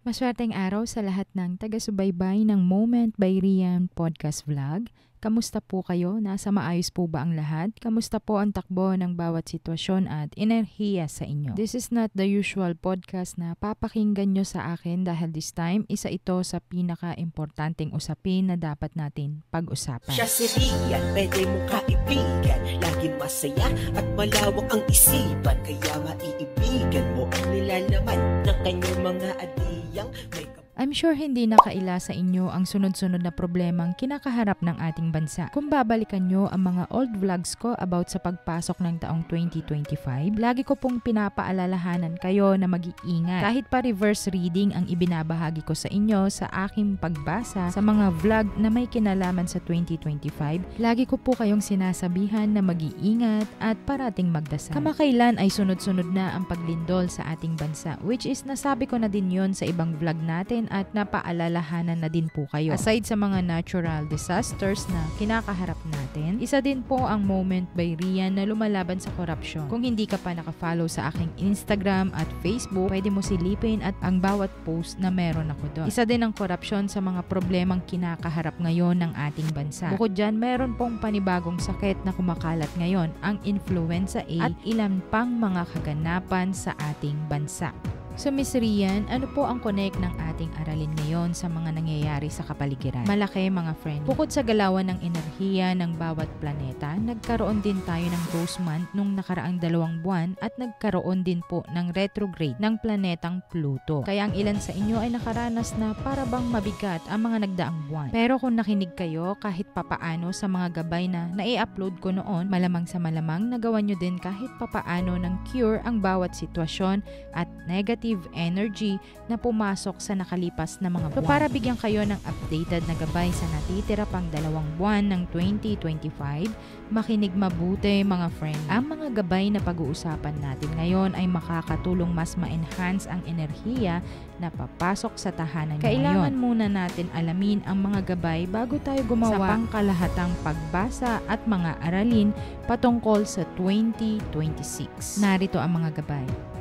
Maswerteng araw sa lahat ng taga-subaybay ng Moment by Rian Podcast Vlog. Kamusta po kayo? Nasa maayos po ba ang lahat? Kamusta po ang takbo ng bawat sitwasyon at enerhiya sa inyo? This is not the usual podcast na papakinggan nyo sa akin dahil this time, isa ito sa pinaka-importanting usapin na dapat natin pag-usapan. Siya si Rian, pwede mo kaibigan. Laging masaya at malawak ang isipan. Kaya maiibigan mo ang nilalaman ng kanyang mga adiyang may I'm sure hindi nakaila sa inyo ang sunod-sunod na problemang kinakaharap ng ating bansa. Kung babalikan nyo ang mga old vlogs ko about sa pagpasok ng taong 2025, lagi ko pong pinapaalalahanan kayo na mag-iingat. Kahit pa reverse reading ang ibinabahagi ko sa inyo sa aking pagbasa sa mga vlog na may kinalaman sa 2025, lagi ko po kayong sinasabihan na mag-iingat at parating magdasal. Kamakailan ay sunod-sunod na ang paglindol sa ating bansa, which is nasabi ko na din yon sa ibang vlog natin at napaalalahanan na din po kayo. Aside sa mga natural disasters na kinakaharap natin, isa din po ang Moment by Rian na lumalaban sa korupsyon. Kung hindi ka pa nakafollow sa aking Instagram at Facebook, pwede mo silipin at ang bawat post na meron ako doon. Isa din ang korupsyon sa mga problemang kinakaharap ngayon ng ating bansa. Bukod dyan, meron pong panibagong sakit na kumakalat ngayon, ang Influenza A at ilan pang mga kaganapan sa ating bansa. So Miss Rian, ano po ang connect ng ating aralin ngayon sa mga nangyayari sa kapaligiran? Malaki mga friend. Bukod sa galawan ng enerhiya ng bawat planeta, nagkaroon din tayo ng Ghost Month nung nakaraang 2 buwan at nagkaroon din po ng retrograde ng planetang Pluto. Kaya ang ilan sa inyo ay nakaranas na para bang mabigat ang mga nagdaang buwan. Pero kung nakinig kayo kahit papaano sa mga gabay na nai-upload ko noon, malamang sa malamang nagawa nyo din kahit papaano ng cure ang bawat sitwasyon at negative energy na pumasok sa nakalipas na mga buwan. So para bigyan kayo ng updated na gabay sa natitira pang 2 buwan ng 2025, makinig mabuti mga friend. Ang mga gabay na pag-uusapan natin ngayon ay makakatulong mas ma-enhance ang enerhiya na papasok sa tahanan ngayon. Kailangan muna natin alamin ang mga gabay bago tayo gumawa sa pangkalahatang pagbasa at mga aralin patungkol sa 2026. Narito ang mga gabay.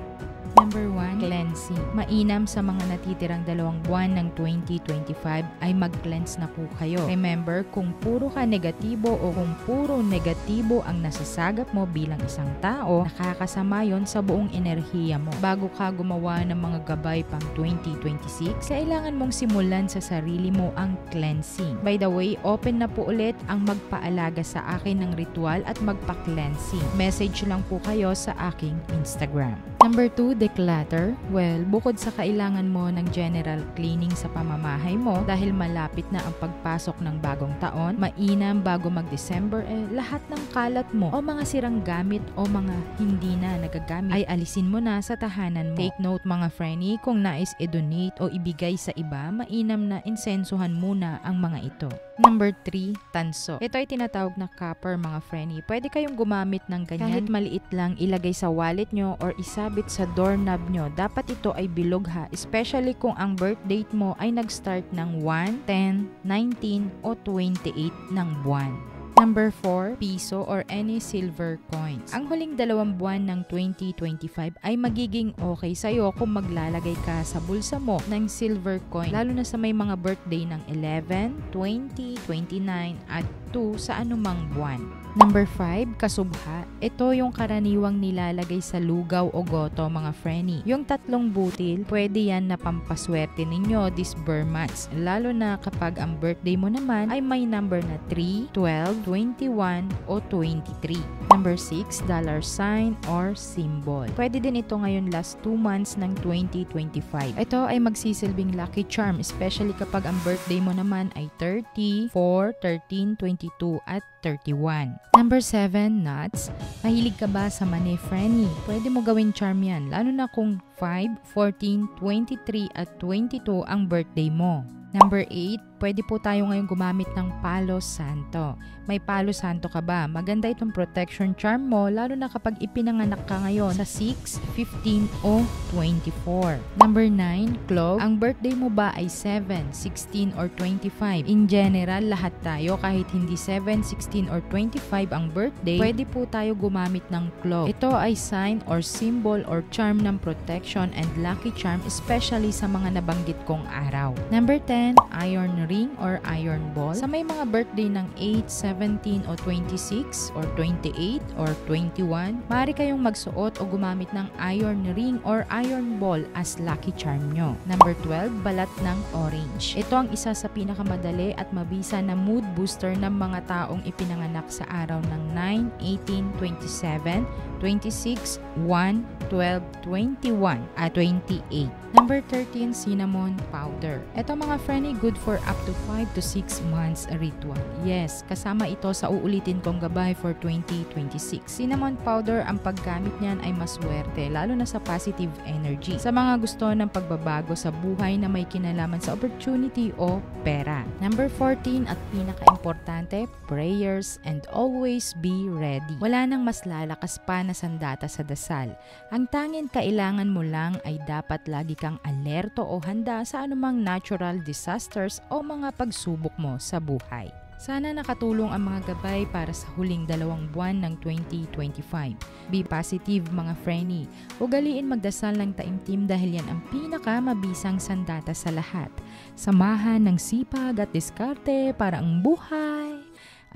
Number 1, cleansing. Mainam sa mga natitirang 2 buwan ng 2025 ay mag-cleanse na po kayo. Remember, kung puro ka negatibo o kung puro negatibo ang nasasagap mo bilang isang tao, nakakasama yon sa buong enerhiya mo. Bago ka gumawa ng mga gabay pang 2026, kailangan mong simulan sa sarili mo ang cleansing. By the way, open na po ulit ang magpaalaga sa akin ng ritual at magpa-cleansing. Message lang po kayo sa aking Instagram. Number 2, declutter. Well, bukod sa kailangan mo ng general cleaning sa pamamahay mo dahil malapit na ang pagpasok ng bagong taon, mainam bago mag-December lahat ng kalat mo o mga sirang gamit o mga hindi na nagagamit ay alisin mo na sa tahanan mo. Take note mga friendy, kung nais i-donate o ibigay sa iba, mainam na insensuhan muna ang mga ito. Number 3, tanso. Ito ay tinatawag na copper mga friendy. Pwede kayong gumamit ng ganyan. Kahit maliit lang, ilagay sa wallet nyo or isabit sa doorknob nyo. Dapat ito ay bilog ha, especially kung ang birth date mo ay nag-start ng 1, 10, 19 o 28 ng buwan. Number 4, piso or any silver coins. Ang huling 2 buwan ng 2025 ay magiging okay sa'yo kung maglalagay ka sa bulsa mo ng silver coin, lalo na sa may mga birthday ng 11, 20, 29 at 2 sa anumang buwan. Number 5, kasubha. Ito yung karaniwang nilalagay sa lugaw o goto mga frenny. Yung 3 butil, pwede yan na pampaswerte ninyo this birth months. Lalo na kapag ang birthday mo naman ay may number na 3, 12, 21 o 23. Number 6, dollar sign or symbol. Pwede din ito ngayon last 2 months ng 2025. Ito ay magsisilbing lucky charm, especially kapag ang birthday mo naman ay 30, 4, 13, 22 at 31. Number 7, nuts. Mahilig ka ba sa money frenny? Pwede mo gawin charm yan, lalo na kung 5, 14, 23 at 22 ang birthday mo. Number 8, pwede po tayo ngayon gumamit ng Palo Santo. May Palo Santo ka ba? Maganda itong protection charm mo, lalo na kapag ipinanganak ka ngayon sa 6, 15 o 24. Number 9, clove. Ang birthday mo ba ay 7, 16 or 25? In general, lahat tayo kahit hindi 7, 16 or 25 ang birthday, pwede po tayo gumamit ng clove. Ito ay sign or symbol or charm ng protection and lucky charm, especially sa mga nabanggit kong araw. Number 10, iron ring or iron ball. Sa may mga birthday ng 8, 17 o 26 or 28 or 21, maaari kayong magsuot o gumamit ng iron ring or iron ball as lucky charm nyo. Number 12, balat ng orange. Ito ang isa sa pinakamadali at mabisa na mood booster ng mga taong ipinanganak sa araw ng 9, 18, 27, 26, 1, 12, 21 at 28. Number 13, cinnamon powder. Ito mga friendly, good for up to 5 to 6 months a ritual. Yes, kasama ito sa uulitin kong gabay for 2026. Cinnamon powder, ang paggamit niyan ay maswerte, lalo na sa positive energy. Sa mga gusto ng pagbabago sa buhay na may kinalaman sa opportunity o pera. Number 14 at pinaka-importante, prayers and always be ready. Wala nang mas lalakas pa na sandata sa dasal. Ang tanging kailangan mo lang ay dapat lagi kang alerto o handa sa anumang natural disasters o mga pagsubok mo sa buhay. Sana nakatulong ang mga gabay para sa huling 2 buwan ng 2025. Be positive mga friendly. Ugaliin magdasal ng taimtim dahil yan ang pinakamabisang sandata sa lahat. Samahan ng sipag at diskarte para ang buhay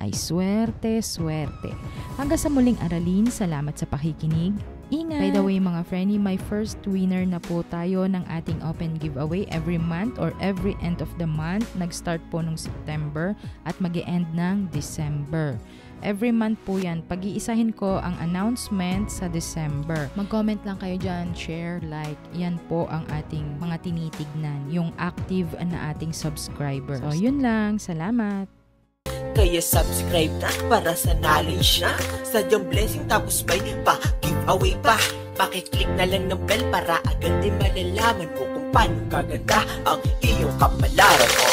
ay swerte. Hanggang sa muling aralin, salamat sa pakikinig. Ingat! By the way mga friendly, my first winner na po tayo ng ating open giveaway every month or every end of the month. Nag-start po nung September at mag-e-end ng December. Every month po yan. Pag-iisahin ko ang announcement sa December. Mag-comment lang kayo dyan, share, like. Yan po ang ating mga tinitignan. Yung active na ating subscribers. So yun lang. Salamat! Kaya subscribe na para sa knowledge na sadyang blessing tapos may pa-giveaway pa. Pakiclick na lang ng bell para agad din malalaman mo kung paano kaganda ang iyong kapalaran.